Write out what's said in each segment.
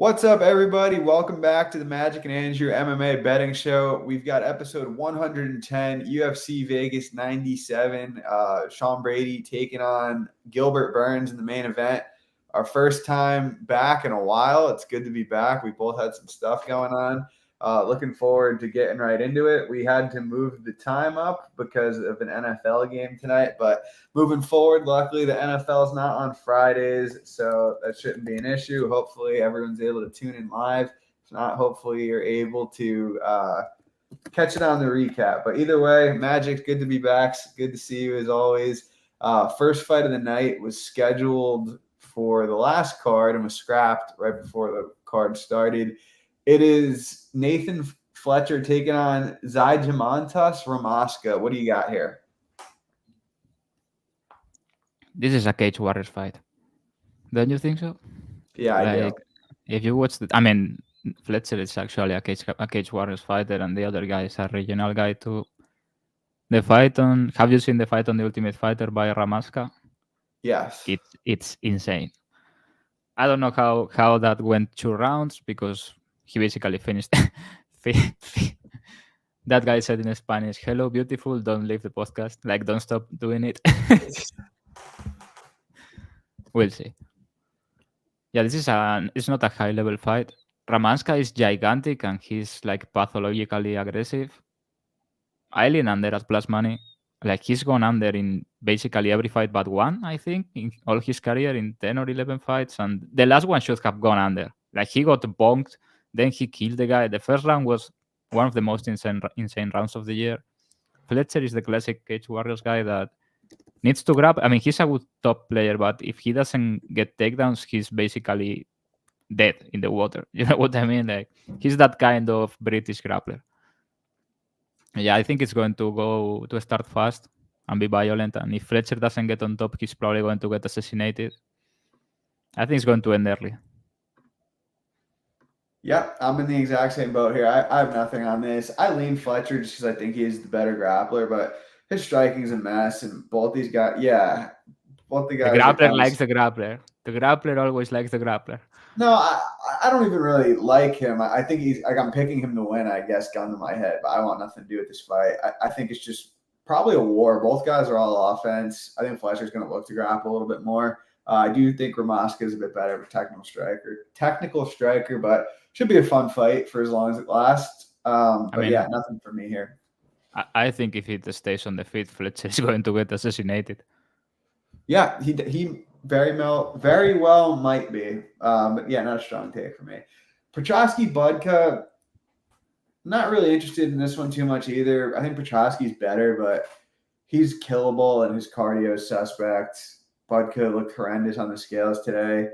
What's up, everybody? Welcome back to the Magic and Andrew MMA betting show. We've got episode 110, UFC Vegas 97. Sean Brady taking on Gilbert Burns in the main event. Our first time back in a while. It's good to be back. We both had some stuff going on. Looking forward to getting right into it. We had to move the time up because of an NFL game tonight, but moving forward, luckily the NFL is not on Fridays, so that shouldn't be an issue. Hopefully everyone's able to tune in live. If not, hopefully you're able to catch it on the recap. But either way, Magic, good to be back. Good to see you as always. First fight of the night was scheduled for the last card and was scrapped right before the card started. It is Nathan Fletcher taking on Zjantas Ramaska. What do you got here? This is a Cage Warriors fight. Don't you think so? Yeah, I do. If you watch Fletcher is actually a Cage Warriors fighter, and the other guy is a regional guy too. Have you seen the fight on the Ultimate Fighter by Ramaska? Yes. It's insane. I don't know how that went 2 rounds because he basically finished. That guy said in Spanish, "Hello, beautiful. Don't leave the podcast. Like, don't stop doing it." We'll see. Yeah, it's not a high level fight. Ramaska is gigantic and he's like pathologically aggressive. I lean under at plus money. Like he's gone under in basically every fight but one, I think, in all his career in 10 or 11 fights. And the last one should have gone under. Like he got bonked, then he killed the guy. The first round was one of the most insane rounds of the year. Fletcher is the classic Cage Warriors guy that needs to grab. I mean, he's a good top player, but if he doesn't get takedowns, he's basically dead in the water. You know what I mean? Like he's that kind of British grappler. Yeah, I think it's going to start fast and be violent. And if Fletcher doesn't get on top, he's probably going to get assassinated. I think it's going to end early. Yeah, I'm in the exact same boat here. I have nothing on this. I lean Fletcher just because I think he's the better grappler, but his striking's a mess, and both these guys, both the guys. The grappler likes the grappler. The grappler always likes the grappler. No, I don't even really like him. I think he's like I'm picking him to win, I guess, gun to my head, but I want nothing to do with this fight. I think it's just probably a war. Both guys are all offense. I think Fletcher's going to look to grapple a little bit more. I do think Ramaska is a bit better of a technical striker, but should be a fun fight for as long as it lasts. Yeah, nothing for me here. I think if he stays on the feet, Fletcher is going to get assassinated. Yeah, he very well might be. But yeah, not a strong take for me. Petroski, Budka, not really interested in this one too much either. I think Petroski's better, but he's killable and his cardio is suspect. Budka looked horrendous on the scales today.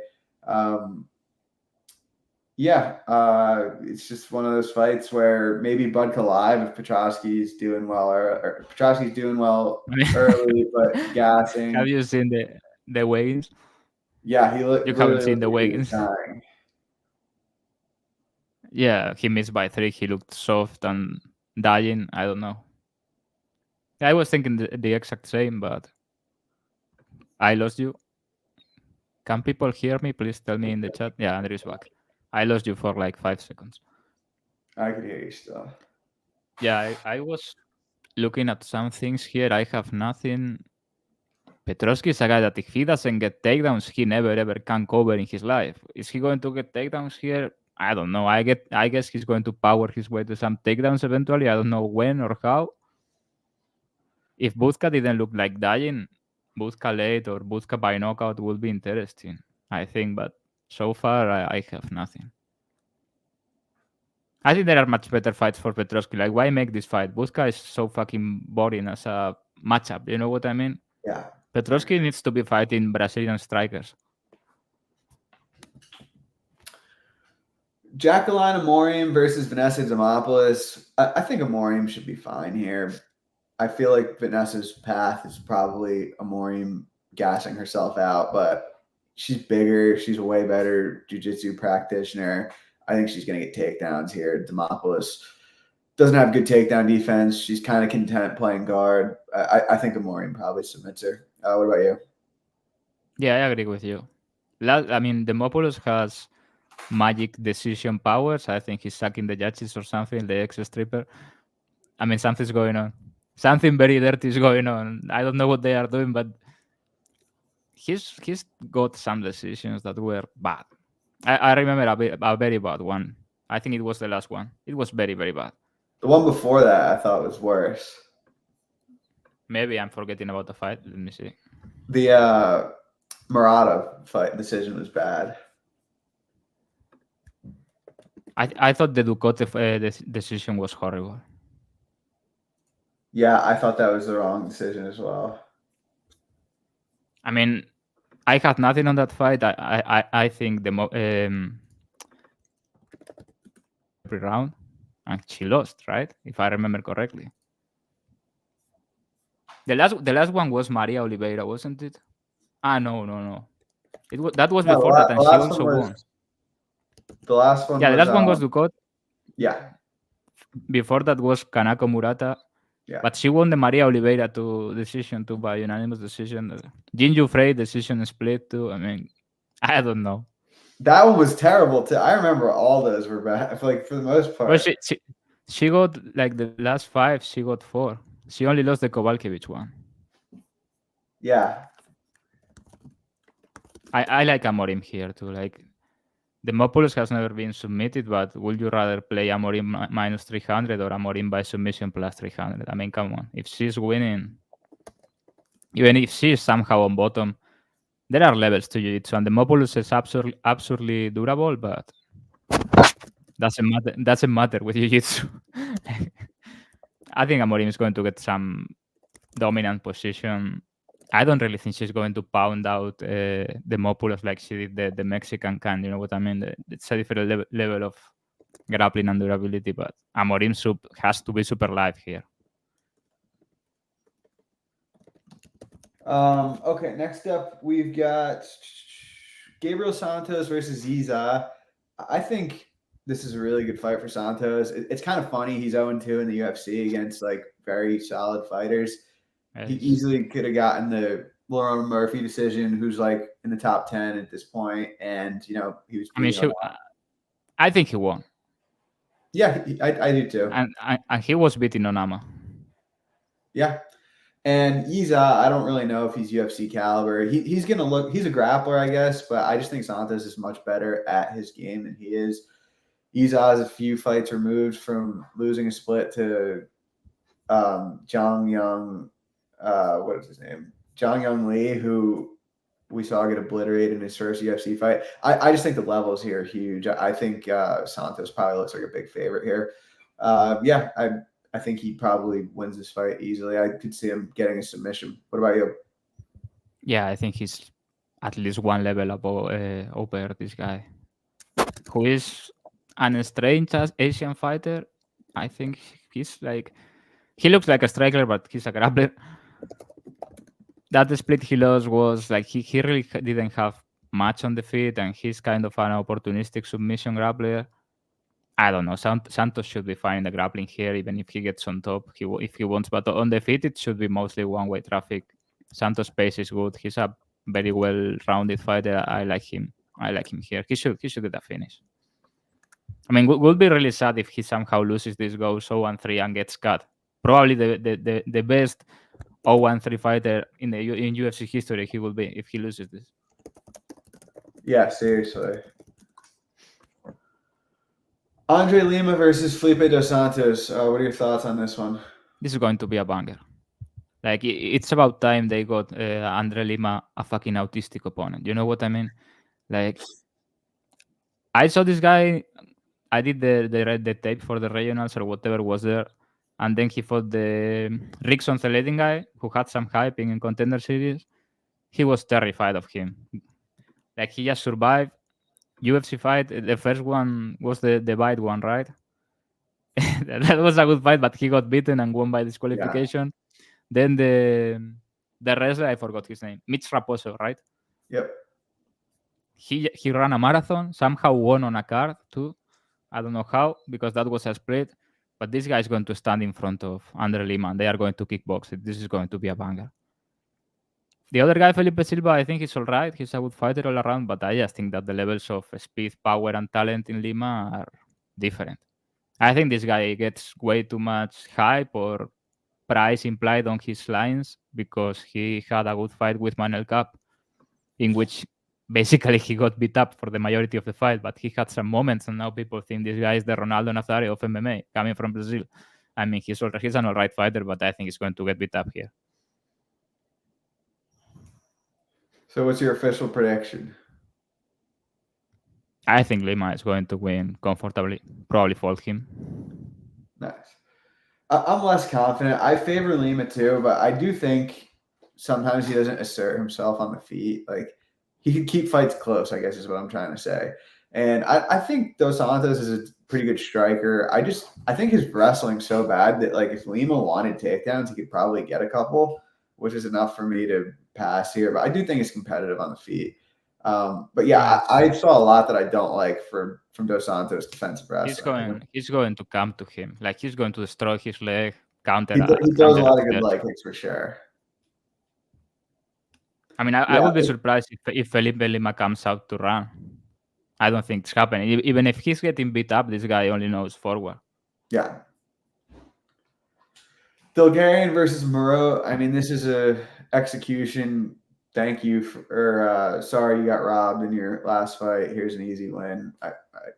It's just one of those fights where maybe Budka live if Petroski's doing well or Petroski's doing well early, but gassing. Have you seen the weigh-ins? Yeah, he looked. You haven't seen the weigh-ins. Yeah, he missed by 3. He looked soft and dying. I don't know. I was thinking the exact same, but I lost you. Can people hear me? Please tell me in the chat. Yeah, Andrew's back. I lost you for like 5 seconds. I can hear you still. Yeah, I was looking at some things here. I have nothing. Petroski is a guy that if he doesn't get takedowns, he never ever can cover in his life. Is he going to get takedowns here? I don't know. I guess he's going to power his way to some takedowns eventually. I don't know when or how. If Budka didn't look like dying, Budka late or Budka by knockout would be interesting, I think. But so far, I have nothing. I think there are much better fights for Petroski. Like, why make this fight? Budka is so fucking boring as a matchup. You know what I mean? Yeah. Petroski needs to be fighting Brazilian strikers. Jacqueline Amorim versus Vanessa Demopoulos. I think Amorim should be fine here. I feel like Vanessa's path is probably Amorim gassing herself out, but she's bigger. She's a way better jiu-jitsu practitioner. I think she's going to get takedowns here. Demopoulos doesn't have good takedown defense. She's kind of content playing guard. I think Amorim probably submits her. What about you? Yeah, I agree with you. I mean, Demopoulos has magic decision powers. I think he's sucking the judges or something, the ex-stripper. I mean, something's going on. Something very dirty is going on. I don't know what they are doing, but he's got some decisions that were bad. I remember a very bad one. I think it was the last one. It was very, very bad. The one before that I thought was worse. Maybe I'm forgetting about the fight. Let me see. The Murata fight decision was bad. I thought the Ducote decision was horrible. Yeah, I thought that was the wrong decision as well. I mean, I had nothing on that fight. I think every round, and she lost, right? If I remember correctly. The last one was Maria Oliveira, wasn't it? No. That was before that, and she also won. The last one. Yeah, the last one was Ducote. Yeah. Before that was Kanako Murata. Yeah. But she won the Maria Oliveira decision too, by unanimous decision. Jinju Frey decision split too. I mean, I don't know. That one was terrible too. I remember all those were bad. Like for the most part. Well, she got like the last 5. She got 4. She only lost the Kovalkiewicz one. Yeah. I like Amorim here too. Like Demopoulos has never been submitted, but would you rather play Amorim minus 300 or Amorim by submission plus 300? I mean, come on. If she's winning, even if she's somehow on bottom, there are levels to jiu-jitsu, and Demopoulos is absurdly durable, but doesn't matter with jiu-jitsu. I think Amorim is going to get some dominant position. I don't really think she's going to pound out Demopoulos like she did the Mexican can. You know what I mean? It's a different level of grappling and durability, but Amorim has to be super live here. Okay, next up we've got Gabriel Santos versus Ziza. I think this is a really good fight for Santos. It's kind of funny. He's 0-2 in the UFC against like very solid fighters. Yes. He easily could have gotten the Lauren Murphy decision, who's like in the top 10 at this point, and he was. I mean, I think he won. Yeah, I do too. And he was beating Onama. Yeah. And Yiza, I don't really know if he's UFC caliber. He's going to look – he's a grappler, I guess, but I just think Santos is much better at his game than he is. Yiza is a few fights removed from losing a split to Zhang Young what is his name? Zhang Young Lee, who we saw get obliterated in his first UFC fight. I just think the levels here are huge. I think Santos probably looks like a big favorite here. I think he probably wins this fight easily. I could see him getting a submission. What about you? Yeah, I think he's at least one level above over this guy, who is an strange Asian fighter. I think he's like, he looks like a striker, but he's a grappler. That split he lost was like he really didn't have much on the feet, and he's kind of an opportunistic submission grappler. I don't know. Santos should be fine in the grappling here, even if he gets on top, if he wants. But on the feet, it should be mostly one-way traffic. Santos' pace is good. He's a very well-rounded fighter. I like him. Here. He should get a finish. I mean, it would be really sad if he somehow loses this, goes 0-3 and gets cut. Probably the best 0-3 fighter in UFC history he will be if he loses this. Yeah, seriously. Andre Lima versus Felipe dos Santos. What are your thoughts on this one? This is going to be a banger. Like, it's about time they got Andre Lima a fucking autistic opponent. You know what I mean? Like, I saw this guy. I did the tape for the regionals or whatever was there, and then he fought the Rickson Celedin guy who had some hype in Contender Series. He was terrified of him. Like, he just survived. UFC fight, the first one was the bite one, right? That was a good fight, but he got beaten and won by disqualification. Yeah. Then the wrestler, I forgot his name, Mitch Raposo, right? Yep. He ran a marathon, somehow won on a card too. I don't know how, because that was a split. But this guy is going to stand in front of Andre Lima, and they are going to kickbox it. This is going to be a banger. The other guy, Felipe Silva, I think he's all right. He's a good fighter all around, but I just think that the levels of speed, power, and talent in Lima are different. I think this guy gets way too much hype or price implied on his lines because he had a good fight with Manuel Cap, in which basically he got beat up for the majority of the fight, but he had some moments, and now people think this guy is the Ronaldo Nazario of MMA coming from Brazil. I mean, he's an all right fighter, but I think he's going to get beat up here. So what's your official prediction? I think Lima is going to win comfortably. Probably fold him. Nice. I'm less confident. I favor Lima too, but I do think sometimes he doesn't assert himself on the feet. Like he can keep fights close, I guess is what I'm trying to say. And I think Dos Santos is a pretty good striker. I think his wrestling's so bad that like if Lima wanted takedowns, he could probably get a couple, which is enough for me to pass here. But I do think it's competitive on the feet. But yeah, I saw a lot that I don't like from Dos Santos defensive wrestling. He's going to come to him. Like he's going to destroy his leg, counter. He throws a lot of good leg kicks for sure. I mean, I would be surprised if Felipe Lima comes out to run. I don't think it's happening. Even if he's getting beat up, this guy only knows forward. Yeah. Dulgarian versus Maro. I mean, this is a execution. Thank you sorry you got robbed in your last fight. Here's an easy win. I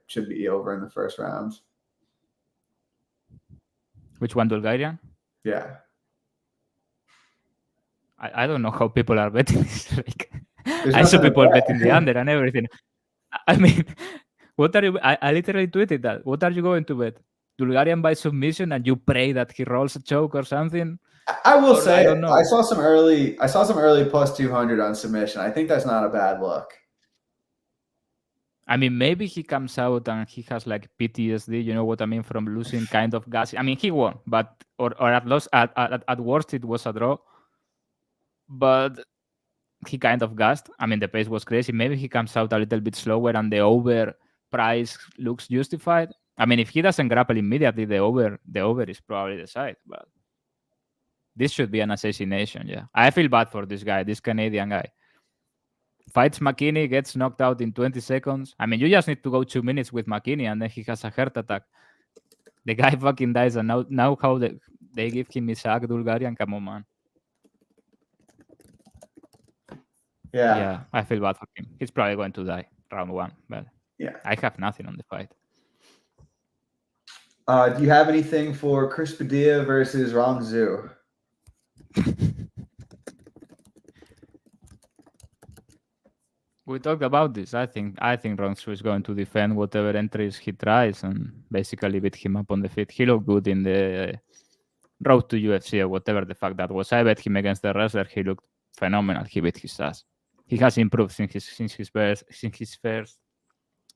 should be over in the first round. Which one, Dulgarian? Yeah. I don't know how people are betting this. Like, I saw people betting the under and everything. I mean, what are you? I literally tweeted that. What are you going to bet? Dulgarian by submission, and you pray that he rolls a choke or something. I will say, I saw some early plus 200 on submission. I think that's not a bad look. I mean, maybe he comes out and he has like PTSD. You know what I mean, from losing kind of gas. I mean, he won, but or at worst it was a draw. But he kind of gassed. I mean, the pace was crazy. Maybe he comes out a little bit slower and the over price looks justified. I mean, if he doesn't grapple immediately, the over is probably the side. But this should be an assassination. Yeah, I feel bad for this guy, this Canadian guy. Fights McKinney, gets knocked out in 20 seconds. I mean, you just need to go 2 minutes with McKinney, and then he has a heart attack. The guy fucking dies, and now how they give him Isaac Dulgarian? Come on, man. Yeah, I feel bad for him. He's probably going to die round 1, but yeah, I have nothing on the fight. Do you have anything for Chris Padilla versus Ronzo? We talked about this. I think Ronzo is going to defend whatever entries he tries and basically beat him up on the feet. He looked good in the road to UFC or whatever the fuck that was. I bet him against the wrestler. He looked phenomenal. He beat his ass. He has improved since his first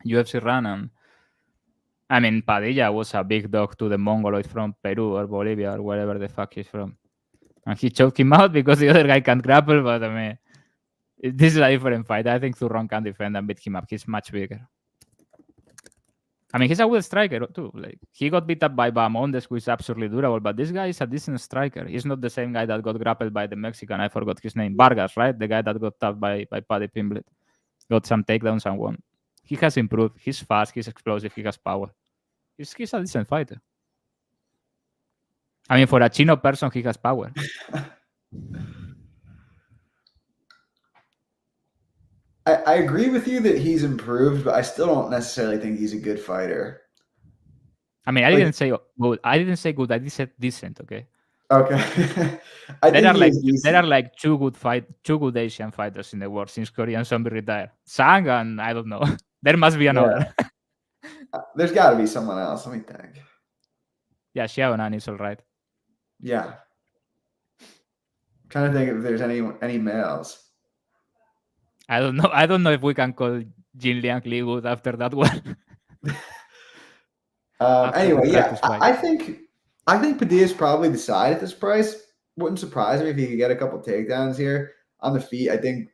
UFC run. And I mean, Padilla was a big dog to the Mongoloid from Peru or Bolivia or wherever the fuck he's from. And he choked him out because the other guy can't grapple. But I mean, this is a different fight. I think Durnan can defend and beat him up. He's much bigger. I mean, he's a good striker too. Like he got beat up by Bamondes, who is absolutely durable, but this guy is a decent striker. He's not the same guy that got grappled by the Mexican. I forgot his name. Vargas, right? The guy that got tapped by Paddy Pimblett. Got some takedowns and won. He has improved. He's fast. He's explosive. He has power. He's a decent fighter. I mean, for a Chino person, he has power. I agree with you that he's improved, but I still don't necessarily think he's a good fighter. I mean, I didn't say good. I didn't say good. I said decent. Okay. Okay. There are like two good Asian fighters in the world since Korean Zombie retired. Sang and I don't know. There must be another. Yeah. There's got to be someone else. Let me think. Yeah, Xiaonan is all right. Yeah. I'm trying to think if there's any males. I don't know if we can call Jin Liang Li good after that one. Anyway, yeah, I think Padilla is probably the side at this price. Wouldn't surprise me if he could get a couple takedowns here on the feet. I think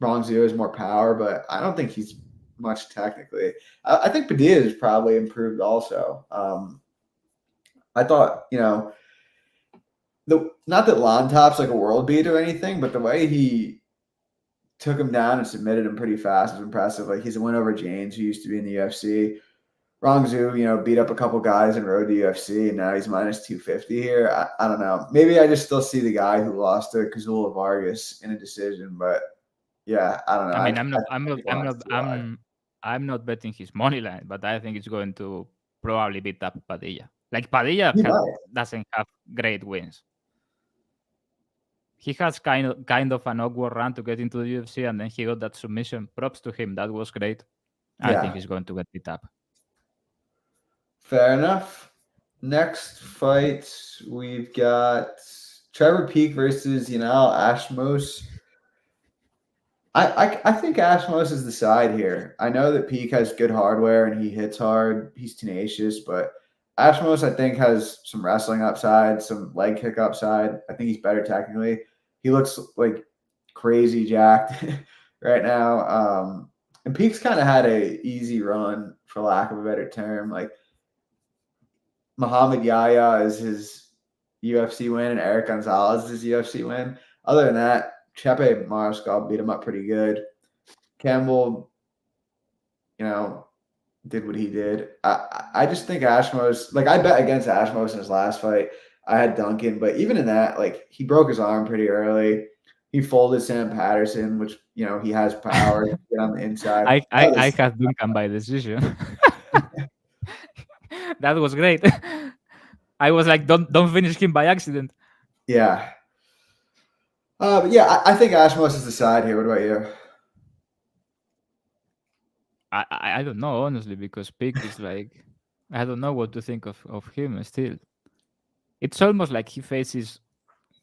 Ronzo has more power, but I don't think he's much technically. I think Padilla is probably improved also. I thought, not that Lontop's like a world beat or anything, but the way he took him down and submitted him pretty fast was impressive. Like he's a win over James, who used to be in the UFC. Ronzo, beat up a couple guys and rode the UFC, and now he's minus 250 here. I don't know. Maybe I just still see the guy who lost to Kazula Vargas in a decision, but yeah, I don't know. I mean, I'm not betting his money line, but I think it's going to probably beat up Padilla. Like Padilla doesn't have great wins. He has kind of an awkward run to get into the UFC, and then he got that submission. Props to him. That was great. I think he's going to get beat up. Fair enough. Next fight, we've got Trevor Peek versus Ashmos. I think Ashmos is the side here. I know that Peek has good hardware and he hits hard. He's tenacious, but Ashmos, I think, has some wrestling upside, some leg kick upside. I think he's better technically. He looks like crazy jacked right now. And Peek's kind of had a easy run, for lack of a better term. Like Muhammad Yahya is his UFC win and Eric Gonzalez is his UFC win. Other than that, Chepe Mariscal beat him up pretty good. Campbell, did what he did. I just think Ashmos, like I bet against Ashmos in his last fight. I had Duncan, but even in that, like he broke his arm pretty early. He folded Sam Patterson, which he has power to get on the inside. I had Duncan by decision. That was great. I was like, don't finish him by accident. Yeah. I think Ashmos is the side here. What about you? I don't know, honestly, because Peek is like, I don't know what to think of him still. It's almost like he faces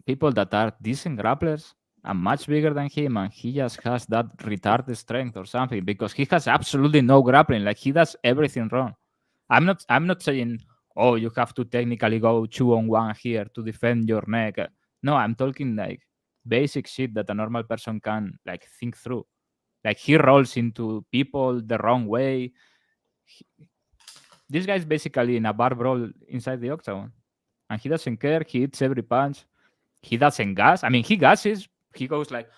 people that are decent grapplers and much bigger than him, and he just has that retarded strength or something, because he has absolutely no grappling. Like he does everything wrong. I'm not saying, oh, you have to technically go 2-on-1 here to defend your neck. No, I'm talking like basic shit that a normal person can like think through. Like he rolls into people the wrong way. This guy's basically in a bar brawl inside the octagon, and he doesn't care. He hits every punch. He doesn't gas. I mean, he gasses. He goes like,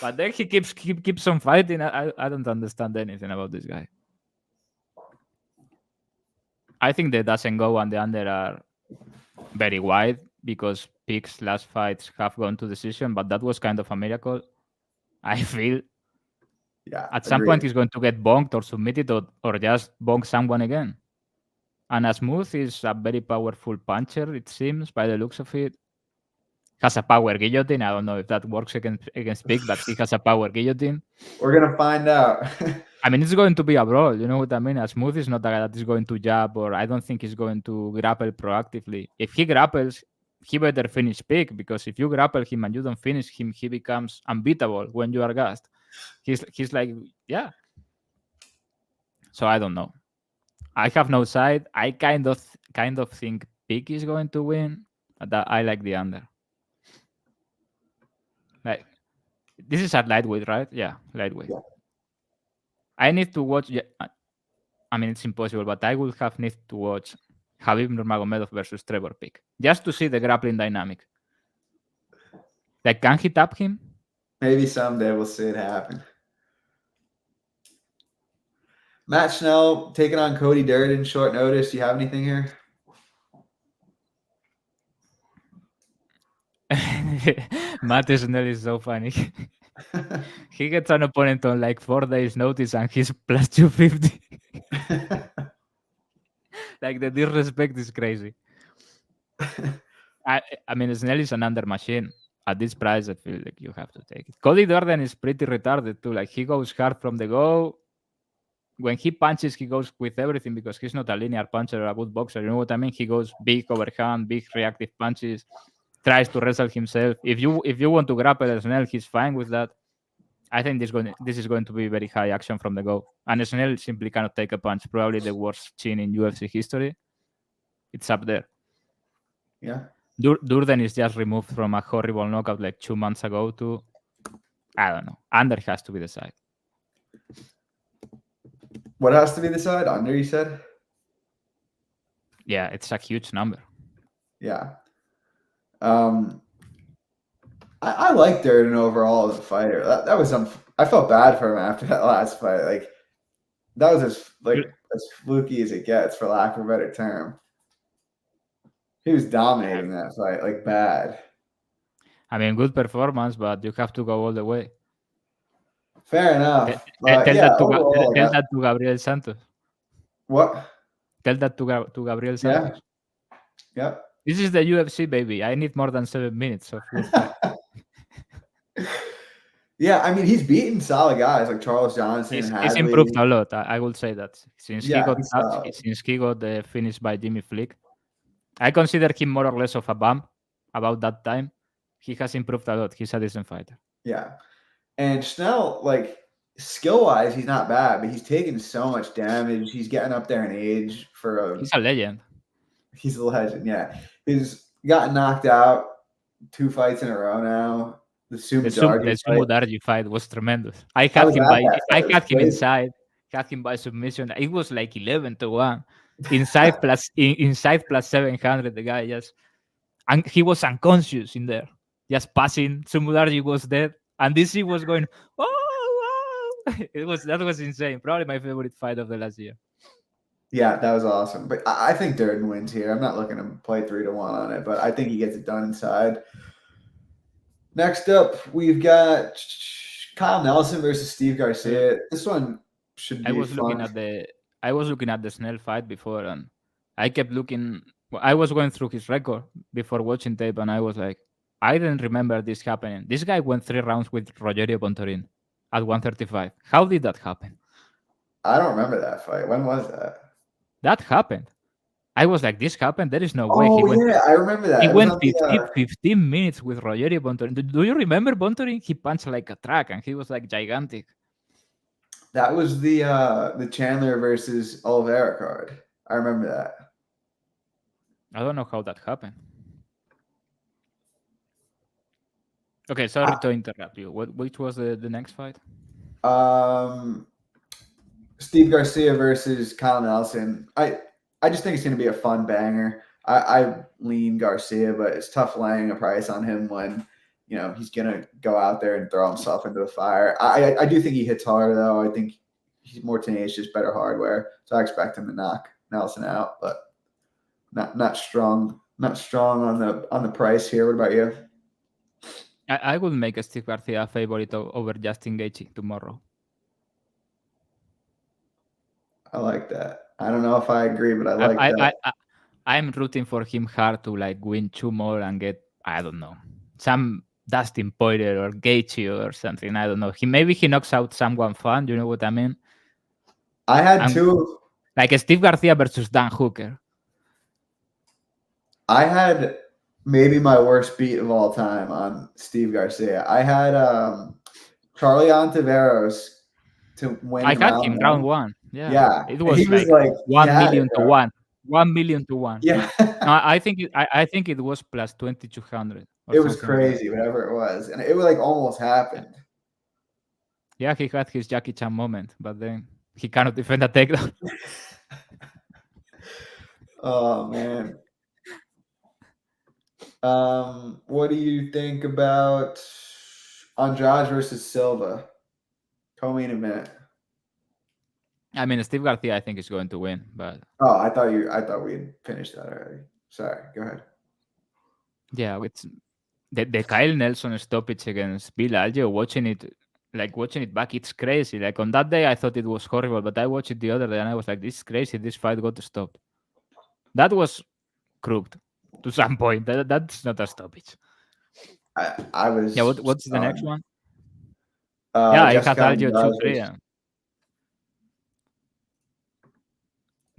but then he keeps on fighting. I don't understand anything about this guy. I think the doesn't go and the under are very wide because Peek's last fights have gone to decision, but that was kind of a miracle. I feel. Yeah. At some point, he's going to get bonked or submitted or just bonk someone again. And Smooth is a very powerful puncher, it seems, by the looks of it. Has a power guillotine. I don't know if that works against Peek, but he has a power guillotine. We're going to find out. I mean, it's going to be a brawl. You know what I mean? Smooth is not a guy that is going to jab, or I don't think he's going to grapple proactively. If he grapples, he better finish Peek, because if you grapple him and you don't finish him, he becomes unbeatable when you are gassed. He's like, yeah. So I don't know. I have no side. I kind of think Peek is going to win, but I like the under. Like, this is at lightweight, right? Yeah, lightweight. Yeah. I need to watch. Yeah, I mean, it's impossible, but I would have need to watch Khabib Nurmagomedov versus Trevor Peek just to see the grappling dynamic. Like, can he tap him? Maybe someday we'll see it happen. Matt Schnell taking on Cody Durden, short notice. Do you have anything here? Matt Schnell is so funny. He gets an opponent on like 4 days notice and he's plus 250. Like, the disrespect is crazy. I mean, Schnell is an under machine. At this price, I feel like you have to take it. Cody Durden is pretty retarded too. Like, he goes hard from the go. When he punches, he goes with everything because he's not a linear puncher or a good boxer. You know what I mean? He goes big overhand, big reactive punches, tries to wrestle himself. If you want to grapple Schnell, he's fine with that. I think this is going to be very high action from the go. And Schnell simply cannot take a punch. Probably the worst chin in UFC history. It's up there. Yeah. Durden is just removed from a horrible knockout like 2 months ago to, I don't know. Under has to be the side. What has to be the side? Under, you said? Yeah, it's a huge number. Yeah. I like Durnan overall as a fighter. That was I felt bad for him after that last fight. Like that was as fluky as it gets, for lack of a better term. He was dominating that fight, like bad. I mean, good performance, but you have to go all the way. Fair enough. Tell overall, that to Gabriel Santos. What? Tell that to Gabriel Santos. Yeah. Yep. This is the UFC, baby. I need more than 7 minutes of good fight. Yeah, I mean, he's beaten solid guys like Charles Johnson. He's improved a lot. I will say that since he got finished by Jimmy Flick, I consider him more or less of a bum about that time. He has improved a lot. He's a decent fighter. Yeah, and Schnell, like skill-wise, he's not bad, but he's taking so much damage. He's getting up there in age He's a legend. He's a legend. Yeah, he's gotten knocked out 2 fights in a row now. The Sumudarji fight was tremendous. I had him inside. Had him by submission. It was like 11-1. Inside plus 700. The guy and he was unconscious in there, just passing. Sumudarji was dead, and DC was going, oh, that was insane. Probably my favorite fight of the last year. Yeah, that was awesome. But I think Durnan wins here. I'm not looking to play 3-1 on it, but I think he gets it done inside. Next up, we've got Kyle Nelson versus Steve Garcia. This one should be fun. I was looking at the Schnell fight before, and I kept looking. I was going through his record before watching tape, and I was like, I didn't remember this happening. This guy went 3 rounds with Rogerio Bontorin at 135. How did that happen? I don't remember that fight. When was that? That happened. I was like, this happened? There is no way. I remember that. He went 15 minutes with Rogerio Bontorin. Do you remember Bontorin? He punched like a truck, and he was like gigantic. That was the Chandler versus Oliveira card. I remember that. I don't know how that happened. Okay, sorry to interrupt you. Which was the next fight? Steve Garcia versus Kyle Nelson. I just think it's going to be a fun banger. I lean Garcia, but it's tough laying a price on him when he's going to go out there and throw himself into the fire. I do think he hits harder, though. I think he's more tenacious, better hardware. So I expect him to knock Nelson out, but not strong on the price here. What about you? I would make a Steve Garcia favorite over Justin Gaethje tomorrow. I like that. I don't know if I agree, but I like that. I'm rooting for him hard to win 2 more and get, I don't know, some Dustin Poirier or Gaethje or something. I don't know. Maybe he knocks out someone fun. You know what I mean? I had 2. Like Steve Garcia versus Dan Hooker. I had maybe my worst beat of all time on Steve Garcia. I had Charlie Ontiveros to win. I had him round 1. Yeah. It was like 1 million to 1. 1 million to 1. Yeah. No, I think it was plus 2,200. It was crazy, whatever it was, and it was almost happened. Yeah, he had his Jackie Chan moment, but then he cannot defend a takedown. Oh man. What do you think about Andrade versus Silva? Co-main event. I mean, Steve Garcia, I think, is going to win, but I thought we had finished that already. Sorry, go ahead. Yeah, it's the Kyle Nelson stoppage against Bill Algeo. Watching it back, it's crazy. Like on that day, I thought it was horrible, but I watched it the other day and I was like, "This is crazy. This fight got stopped." That was crooked to some point. That's not a stoppage. I was. Yeah. What's the next one? I had Algeo 2-3.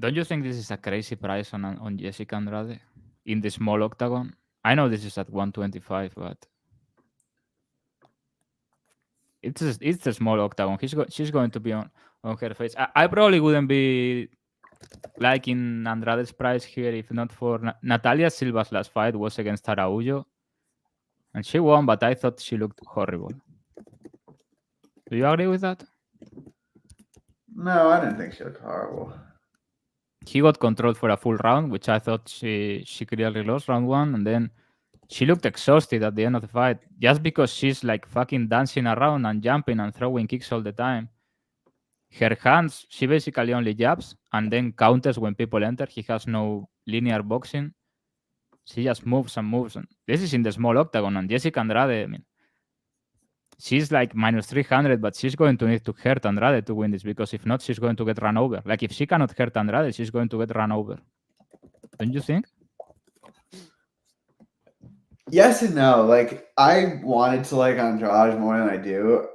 Don't you think this is a crazy price on Jessica Andrade in the small octagon? I know this is at 125, but it's a small octagon. She's going to be on her face. I probably wouldn't be liking Andrade's price here if not for Natalia Silva's last fight was against Araujo, and she won, but I thought she looked horrible. Do you agree with that? No, I didn't think she looked horrible. He got controlled for a full round, which I thought she clearly lost round 1, and then she looked exhausted at the end of the fight just because she's like fucking dancing around and jumping and throwing kicks all the time. Her hands, she basically only jabs and then counters when people enter. He has no linear boxing. She just moves and moves. And this is in the small octagon. And Jessica Andrade, I mean, she's like minus 300, but she's going to need to hurt Andrade to win this because if not, she's going to get run over. Like if she cannot hurt Andrade, she's going to get run over. Don't you think? Yes and no. Like I wanted to like Andrade more than I do.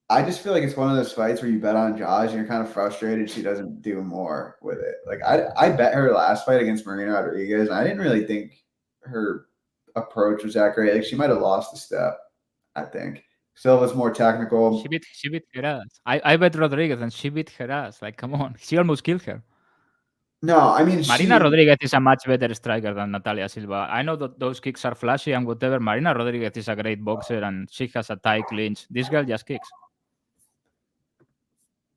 I just feel like it's one of those fights where you bet on Josh and you're kind of frustrated she doesn't do more with it. Like I bet her last fight against Marina Rodriguez, and I didn't really think her approach was that great. Like she might have lost a step, I think. Silva's more technical. She beat her ass. I bet Rodriguez and she beat her ass. Like, come on. She almost killed her. No, I mean Marina Rodriguez is a much better striker than Natalia Silva. I know that those kicks are flashy and whatever. Marina Rodriguez is a great boxer and she has a tight clinch. This girl just kicks.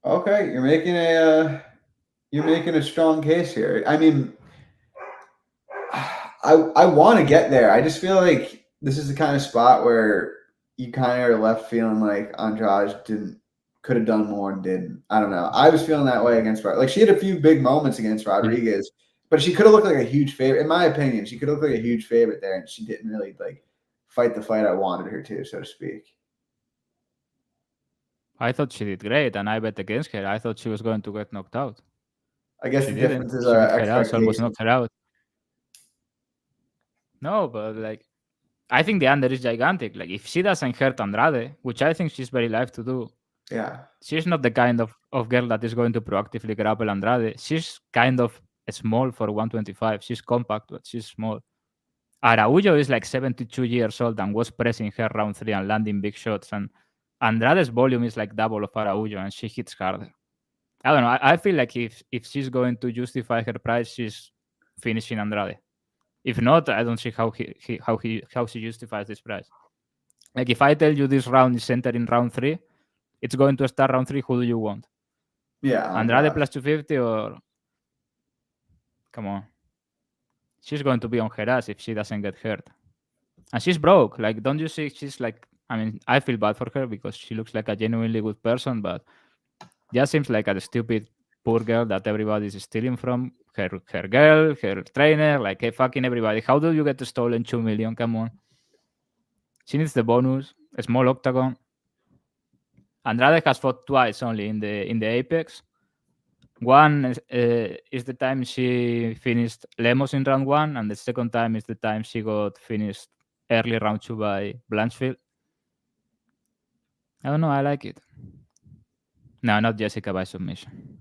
Okay, you're making a strong case here. I mean, I want to get there. I just feel like this is the kind of spot where you kind of are left feeling like Andrade could have done more and didn't. I don't know. I was feeling that way against like she had a few big moments against Rodriguez, but she could have looked like a huge favorite. In my opinion, she could have looked like a huge favorite there, and she didn't really like fight the fight I wanted her to, so to speak. I thought she did great, and I bet against her. I thought she was going to get knocked out. I guess she the didn't. difference is She our beat her ass, almost expectations. knocked her out. No, but like, I think the under is gigantic. Like, if she doesn't hurt Andrade, which I think she's very live to do, Yeah. she's not the kind of girl that is going to proactively grapple Andrade. She's kind of small for 125. She's compact, but she's small. Araujo is like 72 years old and was pressing her round 3 and landing big shots. And Andrade's volume is like double of Araujo, and she hits harder. I don't know. I feel like if she's going to justify her price, she's finishing Andrade. If not, I don't see how she justifies this price. Like if I tell you this round is entering round 3, it's going to start round 3. Who do you want? Yeah. Andrade plus 250 or come on. She's going to be on her ass if she doesn't get hurt. And she's broke. Like, don't you see she's like, I mean, I feel bad for her because she looks like a genuinely good person, but just seems like a stupid poor girl that everybody's stealing from. Her girl, her trainer, like hey, fucking everybody. How do you get stolen 2 million? Come on. She needs the bonus. A small octagon. Andrade has fought twice only in the Apex. One is the time she finished Lemos in round 1, and the second time is the time she got finished early round 2 by Blanchfield. I don't know. I like it. No, not Jessica by submission.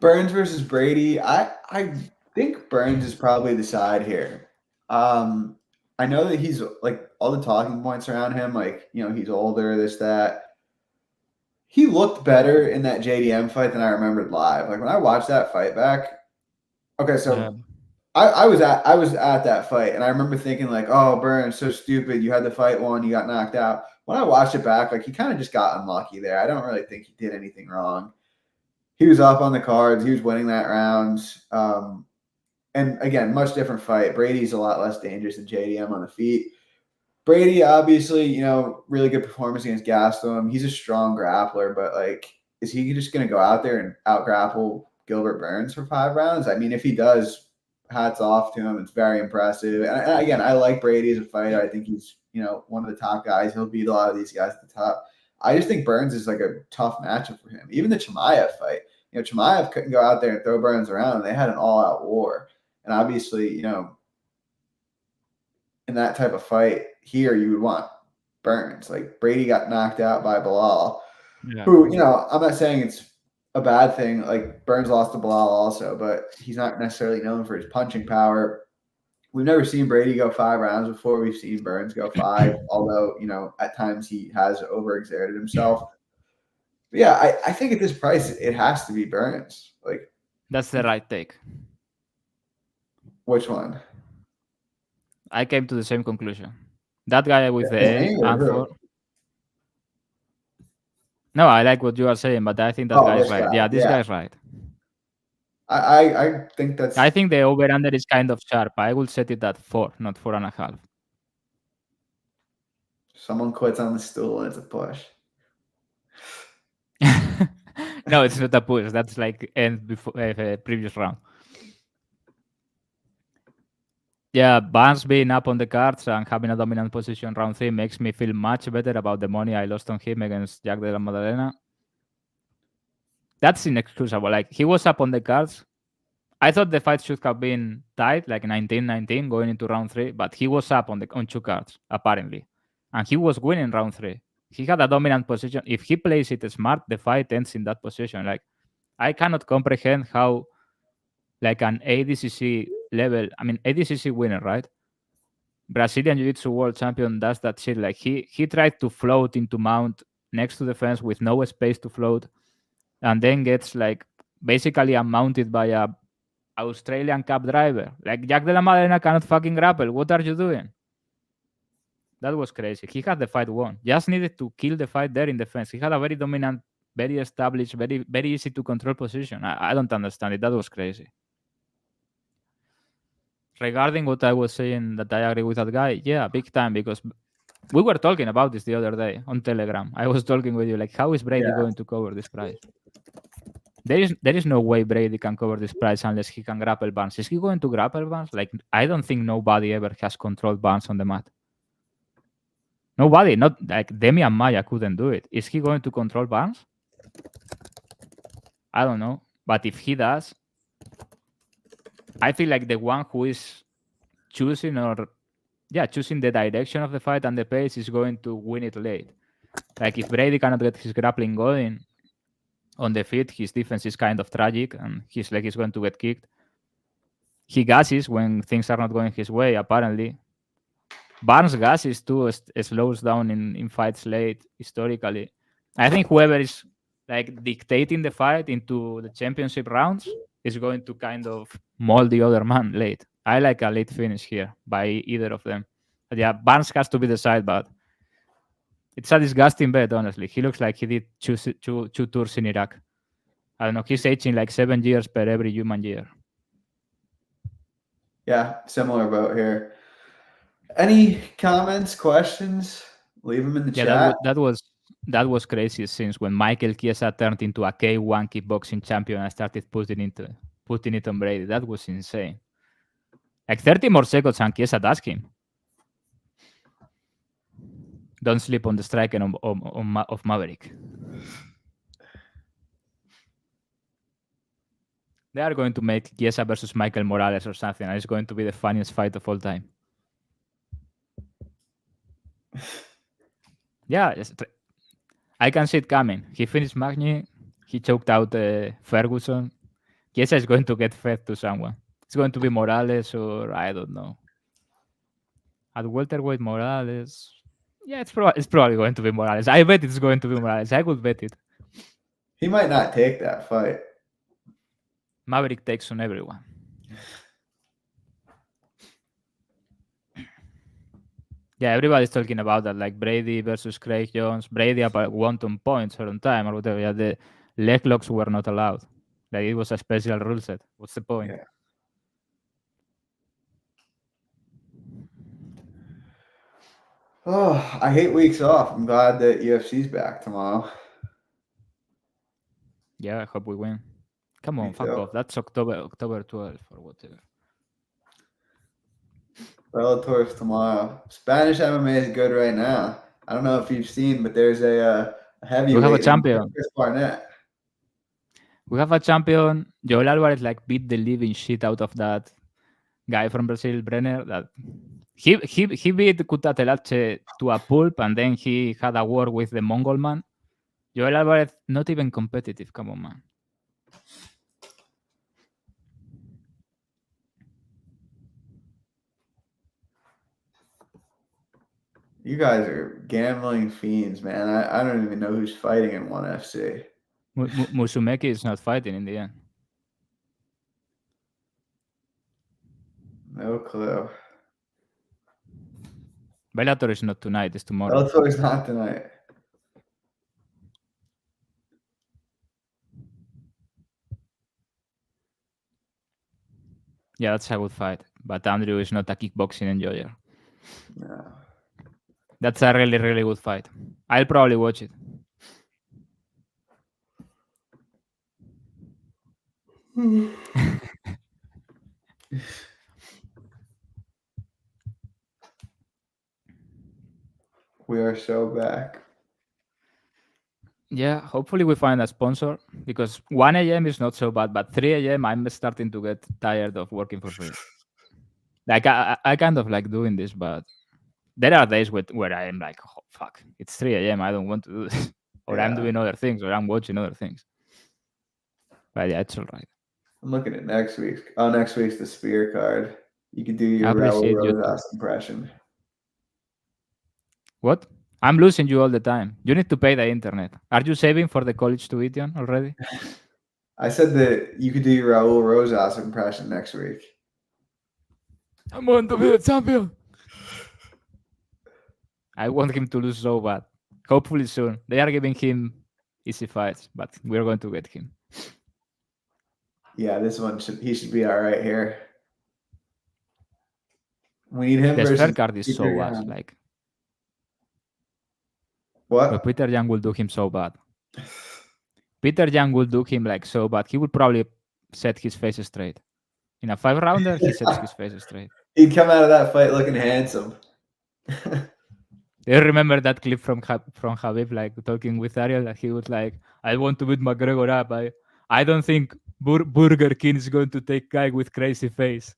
Burns versus Brady. I think Burns is probably the side here. I know that he's like all the talking points around him, like, you know, he's older, this, that. He looked better in that JDM fight than I remembered live. Like when I watched that fight back. Okay, so I was at that fight and I remember thinking like, oh, Burns, so stupid. You had the fight won, you got knocked out. When I watched it back, like he kind of just got unlucky there. I don't really think he did anything wrong. He was up on the cards. He was winning that round. And again, much different fight. Brady's a lot less dangerous than JDM on the feet. Brady, obviously, you know, really good performance against Gastelum. He's a strong grappler, but like, is he just going to go out there and out grapple Gilbert Burns for 5 rounds? I mean, if he does, hats off to him. It's very impressive. And again, I like Brady as a fighter. I think he's, you know, one of the top guys. He'll beat a lot of these guys at the top. I just think Burns is like a tough matchup for him. Even the Chimaev fight, you know, Chimaev couldn't go out there and throw Burns around, and they had an all-out war. And obviously, you know, in that type of fight here, you would want Burns. Like Brady got knocked out by Bilal, who, you know, I'm not saying it's a bad thing. Like Burns lost to Bilal also, but he's not necessarily known for his punching power. We've never seen Brady go 5 rounds before. We've seen Burns go 5, although, you know, at times he has overexerted himself. But yeah, I think at this price, it has to be Burns. Like that's the right take. Which one? I came to the same conclusion. That guy with the A and 4. No, I like what you are saying, but I think that guy's right. Yeah, this guy's right. I think that's. I think the over-under is kind of sharp. I will set it at 4, not 4.5. Someone quits on the stool and it's a push. No, it's not a push. That's like end before previous round. Yeah, Barnes being up on the cards and having a dominant position round 3 makes me feel much better about the money I lost on him against Jack de la Madalena. That's inexcusable. Like, he was up on the cards. I thought the fight should have been tight, like 19-19 going into round 3, but he was up on 2 cards, apparently. And he was winning round 3. He had a dominant position. If he plays it smart, the fight ends in that position. Like, I cannot comprehend how, like, an ADCC level, I mean, ADCC winner, right? Brazilian Jiu-Jitsu world champion does that shit. Like, he tried to float into mount next to the fence with no space to float, and then gets, like, basically unmounted by a Australian cab driver. Like, Jack de la Madalena cannot fucking grapple. What are you doing? That was crazy. He had the fight won. Just needed to kill the fight there in the fence. He had a very dominant, very established, very, very easy to control position. I don't understand it. That was crazy. Regarding what I was saying, that I agree with that guy, yeah, big time, because we were talking about this the other day on Telegram. I was talking with you, like, how is Brady going to cover this price? There is no way Brady can cover this price unless he can grapple Barnes. Is he going to grapple Barnes? Like, I don't think nobody ever has controlled Barnes on the mat. Nobody, not like Demi and Maya couldn't do it. Is he going to control Barnes? I don't know. But if he does, I feel like the one who is choosing the direction of the fight and the pace is going to win it late. Like, if Brady cannot get his grappling going on the feet, his defense is kind of tragic and his leg is going to get kicked. He gasses when things are not going his way, apparently. Barnes gasses too, slows down in fights late, historically. I think whoever is, like, dictating the fight into the championship rounds is going to kind of mold the other man late. I like a late finish here by either of them. But yeah, Barnes has to be the side, but it's a disgusting bet, honestly. He looks like he did two tours in Iraq. I don't know. He's aging like 7 years per every human year. Yeah, similar boat here. Any comments, questions? Leave them in the chat. That was crazy since when Michael Chiesa turned into a K1 kickboxing champion and started putting it on Brady. That was insane. Like 30 more seconds and Chiesa does him. Don't sleep on the striking of Maverick. They are going to make Chiesa versus Michael Morales or something, and it's going to be the funniest fight of all time. Yeah, I can see it coming. He finished Magny. He choked out Ferguson. Chiesa is going to get fed to someone. It's going to be Morales or I don't know. At welterweight, Morales. Yeah, it's probably going to be Morales. I bet it's going to be Morales. I would bet it. He might not take that fight. Maverick takes on everyone. Yeah, everybody's talking about that, like Brady versus Craig Jones. Brady up at 1 points or on time or whatever. Yeah, the leg locks were not allowed. Like, it was a special rule set. What's the point? Yeah. Oh, I hate weeks off. I'm glad that UFC's back tomorrow. Yeah, I hope we win. Come on, fuck off. That's October 12th or whatever. Bellator's tomorrow. Spanish MMA is good right now. I don't know if you've seen, but there's a heavyweight. We have a champion. Chris Barnett. We have a champion. Joel Alvarez like beat the living shit out of that guy from Brazil, Brenner. That he beat Kutatelache to a pulp, and then he had a war with the Mongol man. Joel Alvarez not even competitive. Come on, man. You guys are gambling fiends, man. I don't even know who's fighting in ONE FC. Musumeci is not fighting in the end. No clue. Bellator is not tonight. It's tomorrow. Bellator is not tonight. Yeah, that's a good fight. But Andrew is not a kickboxing enjoyer. No. That's a really, really good fight. I'll probably watch it. We are so back. Yeah, hopefully we find a sponsor because 1 a.m. is not so bad, but 3 a.m. I'm starting to get tired of working for free. Like I kind of like doing this, but there are days where I am like, oh, fuck, it's 3 a.m. I don't want to do this, or I'm doing other things, or I'm watching other things. But yeah, it's all right. I'm looking at next week's. Oh, next week's the spear card. You could do your I appreciate Raul you Rosas impression. What? I'm losing you all the time. You need to pay the internet. Are you saving for the college tuition already? I said that you could do your Raul Rosas impression next week. I'm going to be the champion. I want him to lose so bad. Hopefully soon. They are giving him easy fights, but we're going to get him. Yeah, this one he should be all right here. We need him. The versus spare card is Peter so Yan. ass. Like What? but Peter Yan will do him so bad. Peter Yan will do him like so bad. He would probably set his face straight. In a 5-rounder, he sets his face straight. He'd come out of that fight looking handsome. Do you remember that clip from Habib, like talking with Ariel? That he was like, "I want to beat McGregor up. I don't think Burger King is going to take guy with crazy face."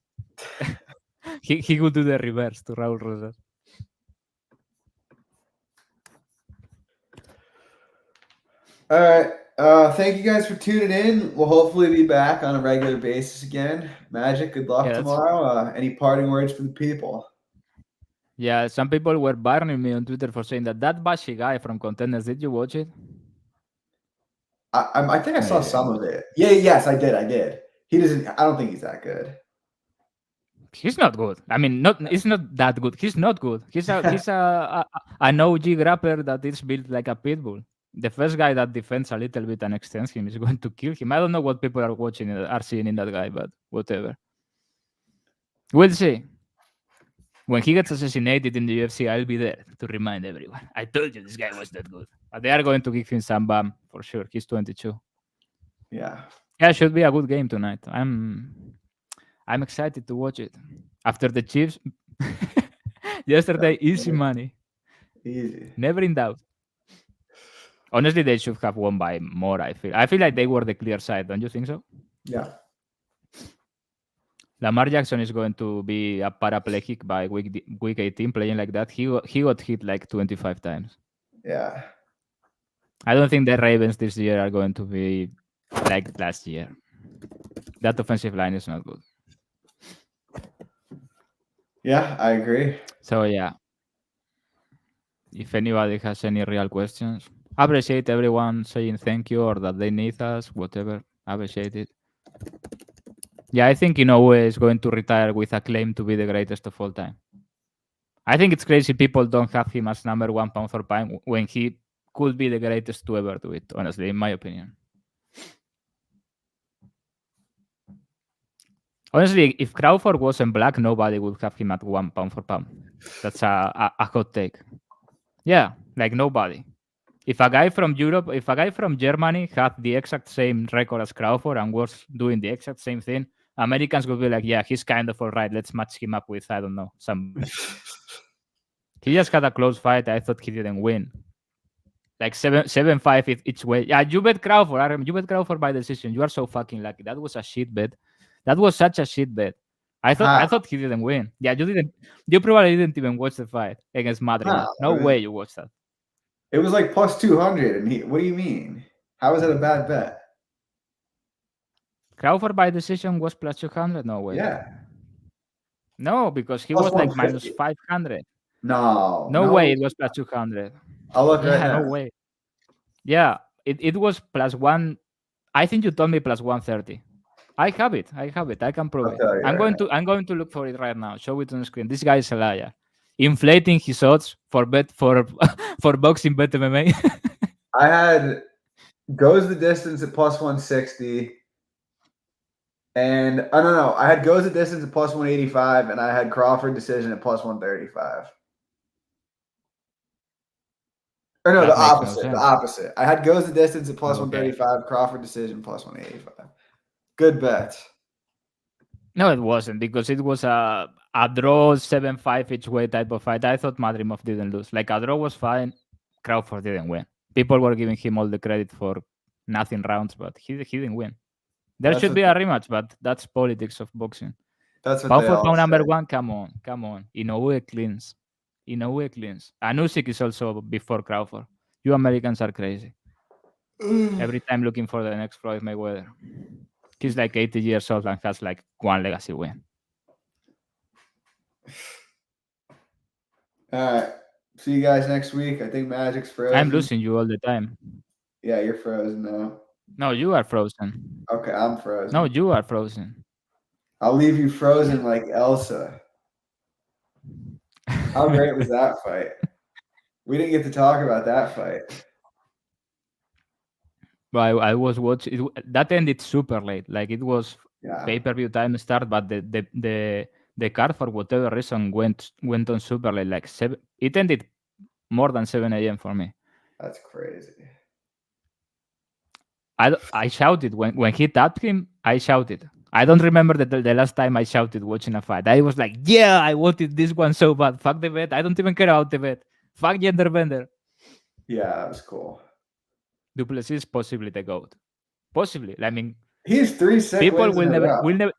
he would do the reverse to Raul Rosas. All right. Thank you guys for tuning in. We'll hopefully be back on a regular basis again. Magic, good luck tomorrow. Any parting words for the people? Yeah, some people were burning me on Twitter for saying that Bashi guy from Contenders. Did you watch it? I think I saw some of it. Yeah, yes, I did. He doesn't. I don't think he's that good. He's not good. I mean, he's not that good. He's not good. He's an OG grappler that is built like a pit bull. The first guy that defends a little bit and extends him is going to kill him. I don't know what people are seeing in that guy, but whatever. We'll see. When he gets assassinated in the UFC, I'll be there to remind everyone. I told you this guy was that good. But they are going to give him some bum for sure. He's 22. Yeah. Yeah, it should be a good game tonight. I'm excited to watch it. After the Chiefs yesterday, easy money. Easy. Never in doubt. Honestly, they should have won by more, I feel. I feel like they were the clear side, don't you think so? Yeah. Lamar Jackson is going to be a paraplegic by week 18 playing like that. He got hit like 25 times. Yeah. I don't think the Ravens this year are going to be like last year. That offensive line is not good. Yeah, I agree. So yeah, if anybody has any real questions, appreciate everyone saying thank you or that they need us, whatever. Appreciate it. Yeah, I think Inoue is going to retire with a claim to be the greatest of all time. I think it's crazy people don't have him as number one pound for pound when he could be the greatest to ever do it, honestly, in my opinion. Honestly, if Crawford wasn't black, nobody would have him at 1 pound for pound. That's a hot take. Yeah, like nobody. If a guy from Europe, if a guy from Germany had the exact same record as Crawford and was doing the exact same thing, Americans would be like, yeah, he's kind of all right. Let's match him up with, I don't know, somebody. He just had a close fight. I thought he didn't win. Like 7-5 each way. Yeah, you bet Crawford. I remember you bet Crawford by decision. You are so fucking lucky. That was a shit bet. That was such a shit bet. I thought he didn't win. Yeah, you didn't. You probably didn't even watch the fight against Madrid. No way you watched that. It was like plus 200. And what do you mean? How is that a bad bet? Crawford by decision was plus 200. No way. Yeah. No, because he plus was like minus 500. No way it was plus 200. I'll look right now. No way. Yeah, it was plus one. I think you told me plus 130. I have it. I can prove it. I'm going to look for it right now. Show it on the screen. This guy is a liar. Inflating his odds for boxing bet MMA. I had goes the distance at plus 160. And I don't know. I had goes the distance at plus 185, and I had Crawford decision at plus 135. Or no, That the makes no opposite. The sense. opposite. I had goes the distance at plus Okay. 135, Crawford decision plus 185. Good bet. No, it wasn't, because it was a draw 7-5 each way type of fight. I thought Madrimov didn't lose. Like, a draw was fine. Crawford didn't win. People were giving him all the credit for nothing rounds, but he didn't win. There That's should what be a rematch, but that's politics of boxing. That's what Pound they for all pound number say. one, come on. Inoue cleans. And Usyk is also before Crawford. You Americans are crazy. Every time looking for the next Floyd Mayweather. He's like 80 years old and has like one legacy win. All right. See you guys next week. I think Magic's frozen. I'm losing you all the time. Yeah, you're frozen now. No, you are frozen. Okay, I'm frozen. No, you are frozen. I'll leave you frozen like Elsa. How great was that fight? We didn't get to talk about that fight. Well, I was watching. That ended super late. Like, it was pay-per-view time start, but the card, for whatever reason, went on super late. Like, it ended more than 7 a.m. for me. That's crazy. I shouted when he tapped him. I shouted. I don't remember the last time I shouted watching a fight. I was like, yeah, I wanted this one so bad. Fuck the bet. I don't even care about the bet. Fuck gender bender. Yeah, that was cool. Duplessis is possibly the GOAT. Possibly. I mean, he's 3 sick people wins will in a never row.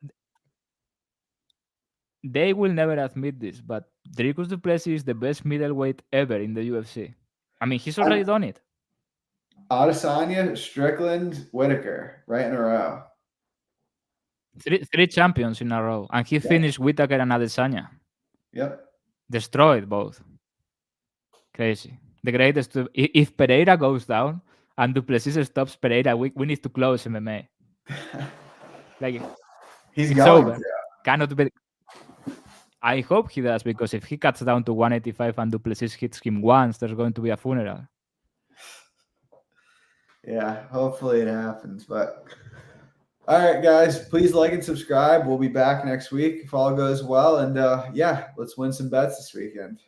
They will never admit this, but Dricus Duplessis is the best middleweight ever in the UFC. I mean, he's already done it. Adesanya, Strickland, Whitaker, right in a row. Three champions in a row, and he finished Whitaker and Adesanya. Yep. Destroyed both. Crazy. The greatest. If Pereira goes down and Duplessis stops Pereira, we need to close MMA. Like, he's it's going over. to. Cannot be. I hope he does, because if he cuts down to 185 and Duplessis hits him once, there's going to be a funeral. Yeah, hopefully it happens. But all right, guys, please like and subscribe. We'll be back next week if all goes well. And yeah, let's win some bets this weekend.